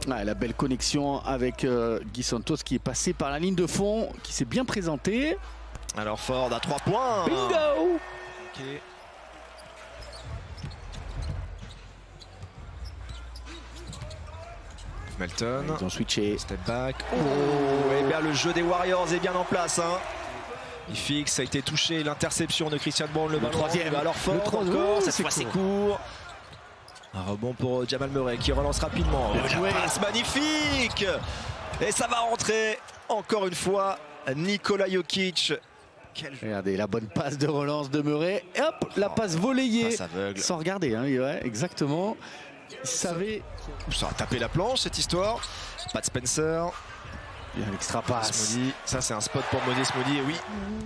Ouais, la belle connexion avec Gui Santos qui est passé par la ligne de fond, qui s'est bien présenté. Alors Ford à 3 points. Bingo! Ok. Melton. Ils ont switché. Step back. Oh, et bien le jeu des Warriors est bien en place. Hein. Il fixe, ça a été touché. L'interception de Christian Brown, le ballon. Troisième. Alors Ford encore, cette fois c'est court. Un rebond pour Jamal Murray qui relance rapidement. La passe magnifique. Et ça va rentrer encore une fois. Nikola Jokic. Regardez la bonne passe de relance de Murray. Et hop, la passe volleyée. Passe aveugle. Sans regarder, hein, ouais, exactement. Il savait. Ça a tapé la planche cette histoire. Pat Spencer. Il y a un extra passe. Moody. Ça c'est un spot pour Moses Moody. Et oui,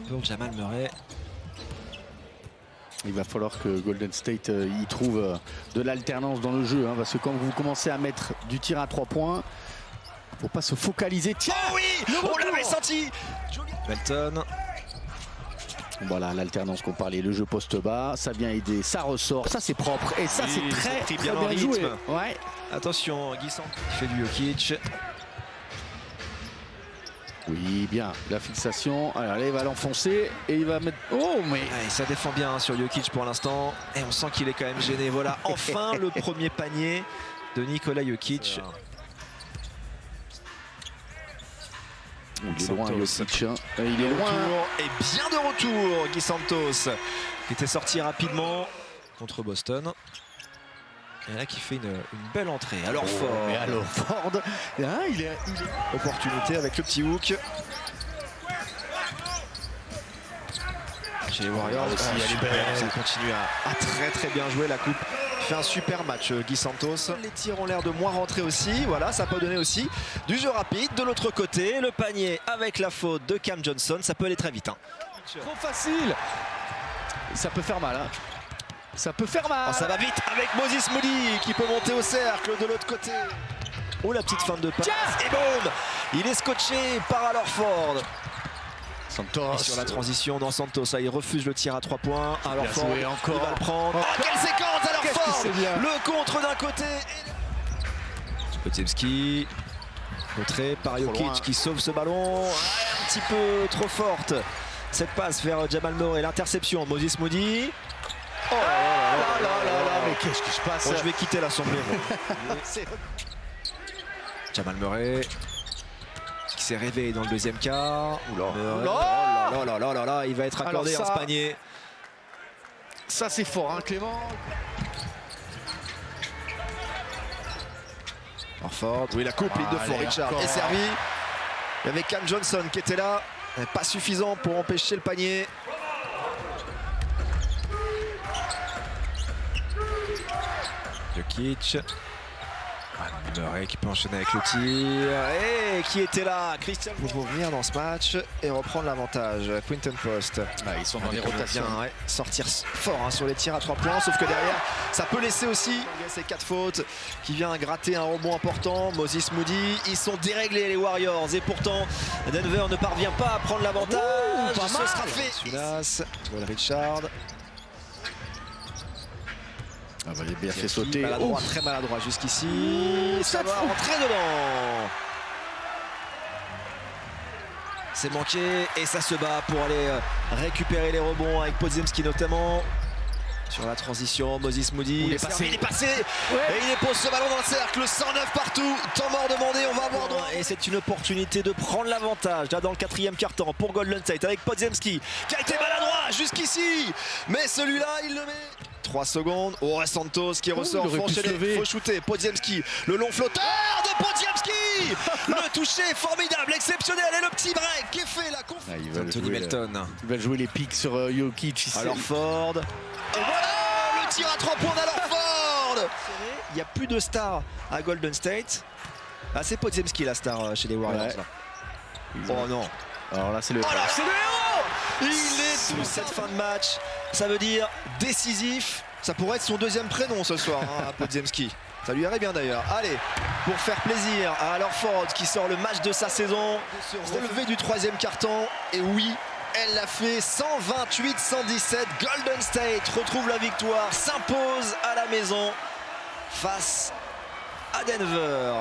pour Jamal Murray. Il va falloir que Golden State y trouve de l'alternance dans le jeu. Hein, parce que quand vous commencez à mettre du tir à 3 points, il ne faut pas se focaliser. Tiens, oh oui, on l'avait senti. Melton. Voilà l'alternance qu'on parlait, le jeu poste bas, ça vient aider, ça ressort, ça c'est propre et ça oui, c'est très bien, bien joué. Ouais. Attention, Gui Santos qui fait du Jokic. Oui, bien, la fixation. Alors là, il va l'enfoncer et il va mettre. Oh, mais. Ouais, ça défend bien sur Jokic pour l'instant. Et on sent qu'il est quand même gêné. Voilà, enfin le premier panier de Nikola Jokic. Il est loin, Jokic. Hein. Il est loin. Et bien de retour, Gui Santos, qui était sorti rapidement contre Boston. Et là qui fait une belle entrée. Alors Ford. Et alors Ford, hein, il est... Opportunité avec le petit hook. Chez les Warriors aussi, elle est belle. Ça continue à très bien jouer la coupe. Il fait un super match Gui Santos. Les tirs ont l'air de moins rentrer aussi. Voilà, ça peut donner aussi du jeu rapide. De l'autre côté, le panier avec la faute de Cam Johnson. Ça peut aller très vite. Hein. Trop facile. Ça peut faire mal. Hein. Ça peut faire mal. Oh, ça va vite avec Moses Moody qui peut monter au cercle de l'autre côté. Oh, la petite fin de passe. Et boum, il est scotché par alors Ford. Santos. Et sur la transition dans Santos, il refuse le tir à 3 points. Alors Ford, encore. il va le prendre. Oh, quelle séquence alors Ford. Le contre d'un côté. Podziemski. Contré par Jokic qui sauve ce ballon. Un petit peu trop forte. Cette passe vers Jamal Murray. L'interception, Moses Moody. Oh là là, mais qu'est-ce qui se passe? Oh, je vais quitter l'assemblée. Jamal Murray qui s'est réveillé dans le deuxième quart. Il va être accordé alors ça, un panier. Ça c'est fort, hein, Clément. Orford, oui, la coupe, ligne de fond, Richard est servi. Il y avait Cam Johnson qui était là, mais pas suffisant pour empêcher le panier. Jokic. Murray qui peut enchaîner avec le tir. Et qui était là, Christian, pour revenir dans ce match et reprendre l'avantage. Quinton Post. Ils sont dans les rotations. Bien, sortir fort hein, sur les tirs à 3 points, sauf que derrière, ça peut laisser aussi. Ces 4 fautes qui vient gratter un rebond important. Moses Moody, ils sont déréglés les Warriors. Et pourtant, Denver ne parvient pas à prendre l'avantage. Ce sera fait. Sulas, Richard. Ah bah, il est bien fait sauter. Maladroit, très maladroit jusqu'ici. Ça va rentrer dedans. C'est manqué et ça se bat pour aller récupérer les rebonds avec Podziemski notamment. Sur la transition, Moses Moody. Il est passé. Et il dépose ce ballon dans le cercle. 109 partout. Temps mort demandé. On va avoir droit. Et c'est une opportunité de prendre l'avantage là dans le 4e quart-temps pour Golden State avec Podziemski qui a été maladroit jusqu'ici. Mais celui-là, il le met. 3 secondes. Oh, Santos qui ressort. Faut shooter. Podziemski. Le long flotteur de Podziemski. Le toucher formidable, exceptionnel. Et le petit break qui est fait la confiance. Anthony Melton. Ils veulent jouer les pics sur Jokic. Alors Ford. Et voilà le tir à 3 points d'Alor Ford. Il n'y a plus de stars à Golden State. Ah, c'est Podziemski la star chez les Warriors. Là. Oh non. Alors là, c'est le. Oh là, c'est le héros. Il est tout cette fin de match. Ça veut dire décisif. Ça pourrait être son 2e prénom ce soir, hein, Podziemski. Ça lui irait bien d'ailleurs. Allez, pour faire plaisir à Alor Ford qui sort le match de sa saison. Se relever du 3e quart-temps. Et oui, elle l'a fait. 128-117. Golden State retrouve la victoire, s'impose à la maison face à Denver.